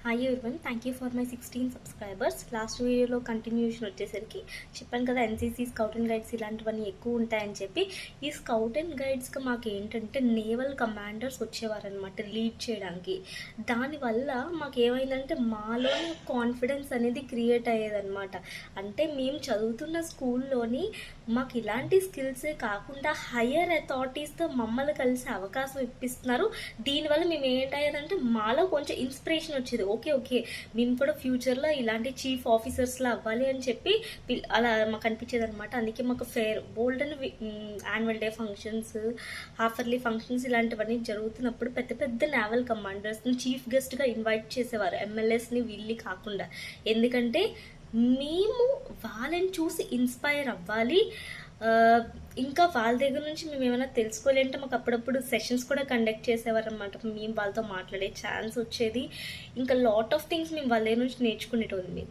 Hi everyone, thank you for my 16 subscribers. Last వీడియోలో continuation వచ్చేసరికి చెప్పాను కదా, ఎన్సీసీ స్కౌట్ అండ్ గైడ్స్ ఇలాంటివన్నీ ఎక్కువ ఉంటాయని చెప్పి. ఈ స్కౌట్ అండ్ గైడ్స్కి మాకు ఏంటంటే నేవల్ కమాండర్స్ వచ్చేవారనమాట లీడ్ చేయడానికి. దానివల్ల మాకు ఏమైందంటే మాలో కాన్ఫిడెన్స్ అనేది క్రియేట్ అయ్యేదన్నమాట. అంటే మేము చదువుతున్న స్కూల్లోని మాకు ఇలాంటి స్కిల్సే కాకుండా హయ్యర్ అథారిటీస్తో మమ్మల్ని కలిసే అవకాశం ఇప్పిస్తున్నారు. దీనివల్ల మేము ఏంటయ్యేదంటే మాలో కొంచెం ఇన్స్పిరేషన్ వచ్చేది. ఓకే మేము కూడా ఫ్యూచర్లో ఇలాంటి చీఫ్ ఆఫీసర్స్లో అవ్వాలి అని చెప్పి అలా మాకు అనిపించేది అనమాట. అందుకే మాకు ఫేర్ బోల్డ్ అని annual day functions, half yearly functions ఇలాంటివన్నీ జరుగుతున్నప్పుడు పెద్ద పెద్ద నేవల్ కమాండర్స్ని చీఫ్ గెస్ట్గా ఇన్వైట్ చేసేవారు, ఎమ్మెల్యేస్ని వీళ్ళని కాకుండా. ఎందుకంటే మేము వాళ్ళని చూసి ఇన్స్పైర్ అవ్వాలి. ఇంకా వాళ్ళ దగ్గర నుంచి మేము ఏమైనా తెలుసుకోవాలంటే మాకు అప్పుడప్పుడు సెషన్స్ కూడా కండక్ట్ చేసేవారు అనమాట. మేము వాళ్ళతో మాట్లాడే ఛాన్స్ వచ్చేది. ఇంకా లాట్ ఆఫ్ థింగ్స్ మేము వాళ్ళ దగ్గర నుంచి నేర్చుకునేటోళ్ళం.